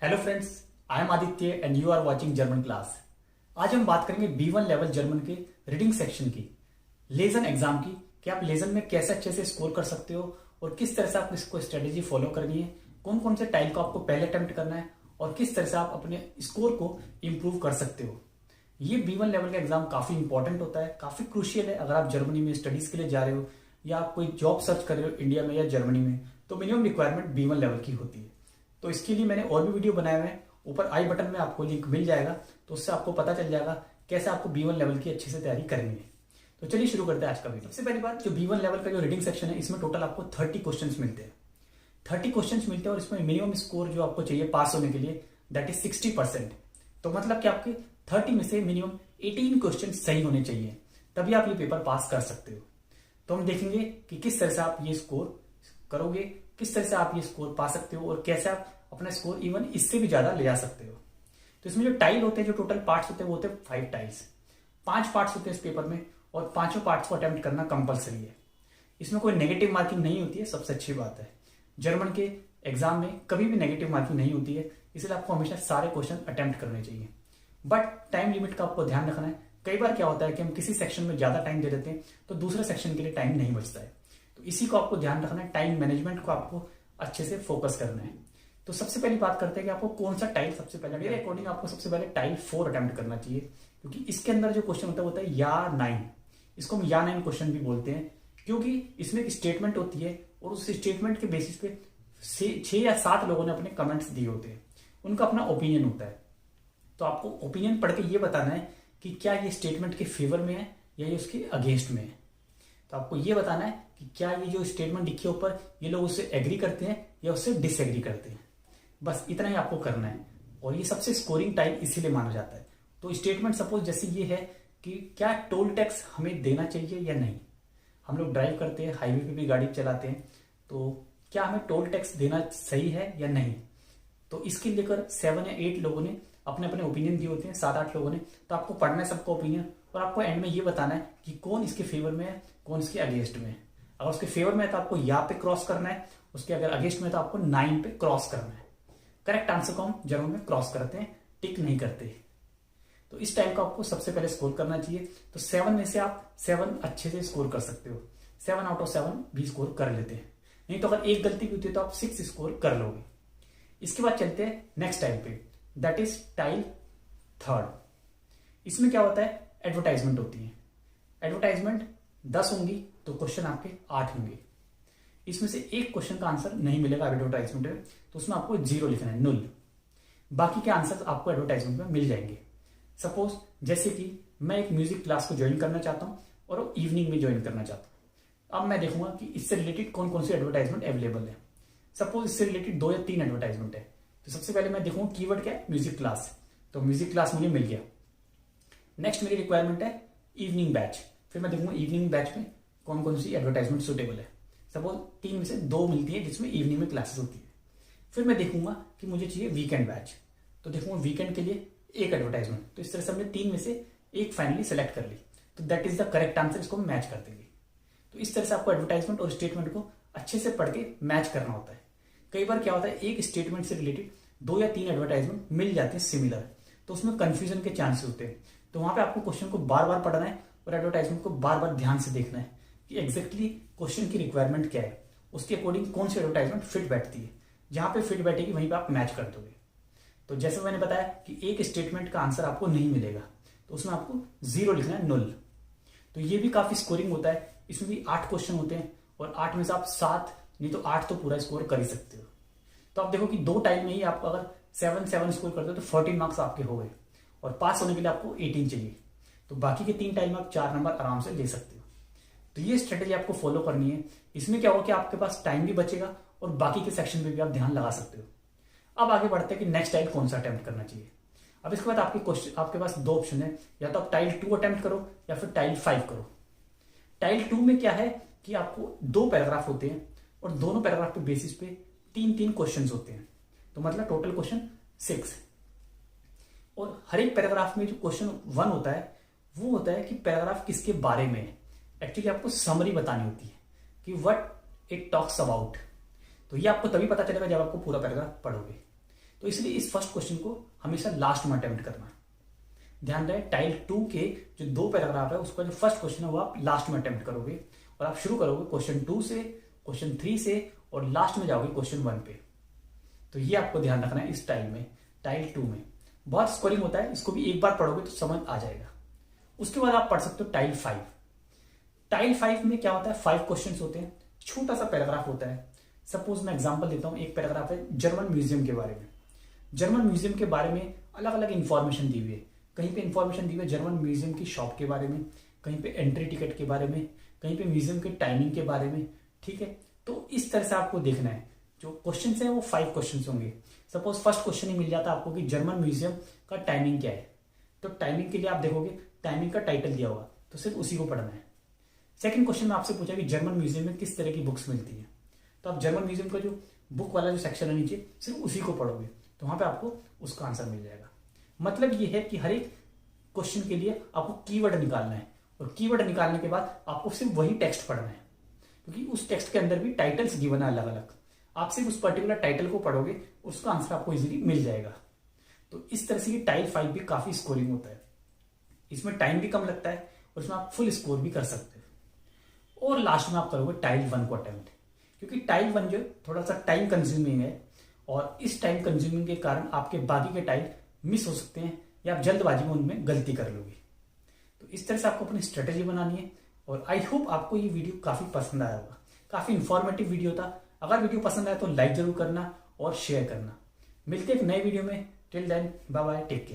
Hello friends, I am Aditya and you are watching German class. आज हम बात करेंगे B1 लेवल जर्मन के रीडिंग सेक्शन की, लेजन एग्जाम की, कि आप लेजन में कैसे अच्छे से स्कोर कर सकते हो और किस तरह से आप इसको स्ट्रेटेजी फॉलो करनी है, कौन कौन से टाइल को आपको पहले अटेम्प्ट करना है और किस तरह से आप अपने स्कोर को इम्प्रूव कर सकते हो। ये B1 लेवल का एग्जाम काफी इंपॉर्टेंट होता है, काफी क्रूशियल है। अगर आप जर्मनी में स्टडीज के लिए जा रहे हो या आप कोई जॉब सर्च कर रहे हो इंडिया में या जर्मनी में, तो मिनिमम रिक्वायरमेंट B1 लेवल की होती है। तो इसके लिए मैंने और भी वीडियो बनाए हुए हैं, ऊपर आई बटन में आपको लिंक मिल जाएगा, तो उससे आपको पता चल जाएगा कैसे आपको B1 लेवल की अच्छे से तैयारी करनी है। तो चलिए शुरू करते हैं आज का वीडियो। सबसे पहली बात, जो B1 लेवल का जो रीडिंग सेक्शन है, इसमें टोटल आपको 30 क्वेश्चंस मिलते हैं। 30 क्वेश्चंस मिलते हैं और इसमें मिनिमम स्कोर जो आपको चाहिए पास होने के लिए, दैट इज 60%। तो मतलब कि आपके 30 में से मिनिमम 18 क्वेश्चन सही होने चाहिए, तभी आप ये पेपर पास कर सकते हो। तो हम देखेंगे कि किस तरह से आप ये स्कोर करोगे, किस तरह से आप ये स्कोर पा सकते हो और कैसे आप अपना स्कोर इवन इससे भी ज्यादा ले जा सकते हो। तो इसमें जो टाइल होते हैं, जो टोटल पार्ट्स होते हैं, वो होते हैं 5 टाइल्स। 5 पार्ट्स होते हैं इस पेपर में और 5 पार्ट्स को अटेम्प्ट करना कंपलसरी है। इसमें कोई नेगेटिव मार्किंग नहीं होती है, सबसे अच्छी बात है। जर्मन के एग्जाम में कभी भी नेगेटिव मार्किंग नहीं होती है, इसलिए आपको हमेशा सारे क्वेश्चन अटेम्प्ट करने चाहिए। बट टाइम लिमिट का आपको ध्यान रखना है। कई बार क्या होता है कि हम किसी सेक्शन में ज्यादा टाइम दे देते हैं तो दूसरे सेक्शन के लिए टाइम नहीं बचता है। तो इसी को आपको ध्यान रखना है, टाइम मैनेजमेंट को आपको अच्छे से फोकस करना है। तो सबसे पहली बात करते हैं कि आपको कौन सा टाइल सबसे पहले, मेरे अकॉर्डिंग आपको सबसे पहले टाइल 4 अटेम्प्ट करना चाहिए, क्योंकि इसके अंदर जो क्वेश्चन होता है या 9। इसको हम या 9 क्वेश्चन भी बोलते हैं, क्योंकि इसमें एक स्टेटमेंट होती है और उस स्टेटमेंट के बेसिस पे 6 या 7 लोगों ने अपने कमेंट्स दिए होते हैं, उनका अपना ओपिनियन होता है। तो आपको ओपिनियन पढ़ के ये बताना है कि क्या ये स्टेटमेंट के फेवर में है या ये उसके अगेंस्ट में है। तो आपको ये बताना है कि क्या ये जो स्टेटमेंट लिखी है ऊपर, ये लोग उससे एग्री करते हैं या उससे डिसएग्री करते हैं। बस इतना ही आपको करना है और ये सबसे स्कोरिंग टाइल इसीलिए माना जाता है। तो स्टेटमेंट सपोज जैसे ये है कि क्या टोल टैक्स हमें देना चाहिए या नहीं। हम लोग ड्राइव करते हैं, हाईवे पे भी गाड़ी चलाते हैं, तो क्या हमें टोल टैक्स देना सही है या नहीं। तो इसके लेकर 7 या 8 लोगों ने अपने अपने ओपिनियन दिए होते हैं, 7-8 लोगों ने। तो आपको पढ़ना है सबका ओपिनियन और आपको एंड में ये बताना है कि कौन इसके फेवर में है, कौन इसके अगेंस्ट में है। अगर उसके फेवर में है तो आपको या पे क्रॉस करना है, उसके अगर अगेंस्ट में है तो आपको 9 पे क्रॉस करना है। करेक्ट आंसर को हम जर्मन में क्रॉस करते हैं, टिक नहीं करते। तो इस टाइप का आपको सबसे पहले स्कोर करना चाहिए। तो 7 में से आप 7 अच्छे से स्कोर कर सकते हो, 7 आउट ऑफ 7 भी स्कोर कर लेते हैं। नहीं तो अगर एक गलती भी होती है तो आप 6 स्कोर कर लोगे। इसके बाद चलते हैं नेक्स्ट टाइल पे, दैट इज टाइल 3। इसमें क्या होता है, एडवर्टाइजमेंट होती है। एडवर्टाइजमेंट 10 होंगी तो क्वेश्चन आपके 8 होंगे। इसमें से एक क्वेश्चन का आंसर नहीं मिलेगा एडवर्टाइजमेंट में, तो उसमें आपको 0 लिखना है, 0। बाकी के आंसर आपको एडवर्टाइजमेंट में मिल जाएंगे। सपोज जैसे कि मैं एक म्यूजिक क्लास को ज्वाइन करना चाहता हूं और इवनिंग में ज्वाइन करना चाहता हूं। अब मैं देखूंगा कि इससे रिलेटेड कौन कौन सी एडवर्टाइजमेंट अवेलेबल है। सपोज इससे रिलेटेड 2 या 3 एडवर्टाइजमेंट है, तो सबसे पहले मैं देखूंगा कीवर्ड क्या है, म्यूजिक क्लास। तो म्यूजिक क्लास मुझे मिल गया। नेक्स्ट मेरी रिक्वायरमेंट है इवनिंग बैच। फिर मैं देखूंगा इवनिंग बैच में कौन कौन सी एडवर्टाइजमेंट सुटेबल है। सपोज 3 में से 2 मिलती है जिसमें इवनिंग में क्लासेस होती है। फिर मैं देखूंगा कि मुझे चाहिए वीकेंड बैच, तो देखूंगा वीकेंड के लिए एक एडवर्टाइजमेंट। तो इस तरह से हमने 3 में से एक फाइनली सेलेक्ट कर ली, तो that is the correct answer. इसको मैच कर देंगे। तो इस तरह से आपको एडवर्टाइजमेंट और स्टेटमेंट को अच्छे से पढ़ के मैच करना होता है। कई बार क्या होता है, एक स्टेटमेंट से रिलेटेड 2 या 3 एडवर्टाइजमेंट मिल जाते हैं सिमिलर, तो उसमें कंफ्यूजन के चांसेस होते हैं। तो वहां पे आपको क्वेश्चन को बार बार पढ़ना है और एडवर्टाइजमेंट को बार बार ध्यान से देखना है कि एग्जैक्टली क्वेश्चन की रिक्वायरमेंट क्या है, उसके अकॉर्डिंग कौन सी एडवर्टाइजमेंट फिट बैठती है। जहां पे फिट बैठेगी वहीं पे आप मैच कर दोगे। तो जैसे मैंने बताया कि एक स्टेटमेंट का आंसर आपको नहीं मिलेगा, तो उसमें आपको 0 लिखना है, 0। तो ये भी काफी स्कोरिंग होता है। इसमें भी 8 क्वेश्चन होते हैं और 8 में से आप 7 नहीं तो 8 तो पूरा स्कोर कर ही सकते हो। तो आप देखो कि 2 टाइम में ही आप अगर 7 स्कोर करते हो तो 14 मार्क्स आपके हो गए और पास होने के लिए आपको 18 चाहिए। तो बाकी के 3 टाइम में आप 4 नंबर आराम से ले सकते हो। तो ये स्ट्रेटेजी आपको फॉलो करनी है। इसमें क्या होगा कि आपके पास टाइम भी बचेगा और बाकी के सेक्शन पे भी आप ध्यान लगा सकते हो। अब आगे बढ़ते हैं कि नेक्स्ट टाइल कौन सा अटेम्प्ट करना चाहिए। अब इसके बाद आपके पास 2 ऑप्शन है, या तो आप टाइल 2 अटेम्प्ट करो या फिर टाइल 5 करो। टाइल 2 में क्या है कि आपको 2 पैराग्राफ होते हैं और दोनों पैराग्राफ के बेसिस पे 3-3 क्वेश्चन होते हैं। तो मतलब टोटल क्वेश्चन 6। और हर एक पैराग्राफ में जो क्वेश्चन 1 होता है वो होता है कि पैराग्राफ किसके बारे में है। एक्चुअली आपको समरी बतानी होती है कि व्हाट इट टॉक्स अबाउट। तो ये आपको तभी पता चलेगा जब आपको पूरा पैराग्राफ पढ़ोगे। तो इसलिए इस फर्स्ट क्वेश्चन को हमेशा लास्ट में अटेम्प्ट करना है। ध्यान रहे, टाइल 2 के जो 2 पैराग्राफ है उसका जो फर्स्ट क्वेश्चन है वो आप लास्ट में अटेम्प्ट करोगे और आप शुरू करोगे क्वेश्चन 2 से, क्वेश्चन 3 से और लास्ट में जाओगे क्वेश्चन 1 पे। तो ये आपको ध्यान रखना है इस टाइल में, टाइल 2 में बहुत स्कोरिंग होता है, इसको भी एक बार पढ़ोगे तो समझ आ जाएगा। उसके बाद आप पढ़ सकते हो टाइल 5। टाइल 5 में क्या होता है, 5 क्वेश्चंस होते हैं, छोटा सा पैराग्राफ होता है। सपोज मैं एग्जांपल देता हूं, एक पैराग्राफ है जर्मन म्यूजियम के बारे में। जर्मन म्यूजियम के बारे में अलग अलग इंफॉर्मेशन दी हुई है। कहीं पे इंफॉर्मेशन दी हुई है जर्मन म्यूजियम की शॉप के बारे में, कहीं पे एंट्री टिकट के बारे में, कहीं पे म्यूजियम के टाइमिंग के बारे में। ठीक है, तो इस तरह से आपको देखना है। जो क्वेश्चन है वो 5 क्वेश्चन होंगे। सपोज फर्स्ट क्वेश्चन ही मिल जाता आपको कि जर्मन म्यूजियम का टाइमिंग क्या है, तो टाइमिंग के लिए आप देखोगे टाइमिंग का टाइटल दिया होगा तो सिर्फ उसी को पढ़ना है। सेकंड क्वेश्चन में आपसे पूछा कि जर्मन म्यूजियम में किस तरह की बुक्स मिलती है, तो आप जर्मन म्यूजियम का जो बुक वाला जो सेक्शन है नीचे सिर्फ उसी को पढ़ोगे तो वहां पे आपको उसका आंसर मिल जाएगा। मतलब ये है कि हर एक क्वेश्चन के लिए आपको कीवर्ड निकालना है और कीवर्ड निकालने के बाद आपको सिर्फ वही टेक्स्ट पढ़ना है, क्योंकि उस टेक्स्ट के अंदर भी टाइटल्स गिवन है अलग अलग। आप सिर्फ उस पर्टिकुलर टाइटल को पढ़ोगे उसका आंसर आपको इजीली मिल जाएगा। तो इस तरह से ये टाइल 5 भी काफी स्कोरिंग होता है। इसमें टाइम भी कम लगता है और इसमें आप फुल स्कोर भी कर सकते हो। और लास्ट में आप करोगे टाइल 1 को अटेम्प्ट, क्योंकि टाइल 1 जो थोड़ा सा टाइम कंज्यूमिंग है और इस टाइम कंज्यूमिंग के कारण आपके बाकी के टाइल मिस हो सकते हैं या आप जल्दबाजी में उनमें गलती कर लोगे। तो इस तरह से आपको अपनी स्ट्रेटेजी बनानी है और आई होप आपको ये वीडियो काफी पसंद आया होगा। काफी इंफॉर्मेटिव वीडियो था। अगर वीडियो पसंद आया तो लाइक जरूर करना और शेयर करना। मिलते हैं एक नए वीडियो में। Till then bye bye, take care.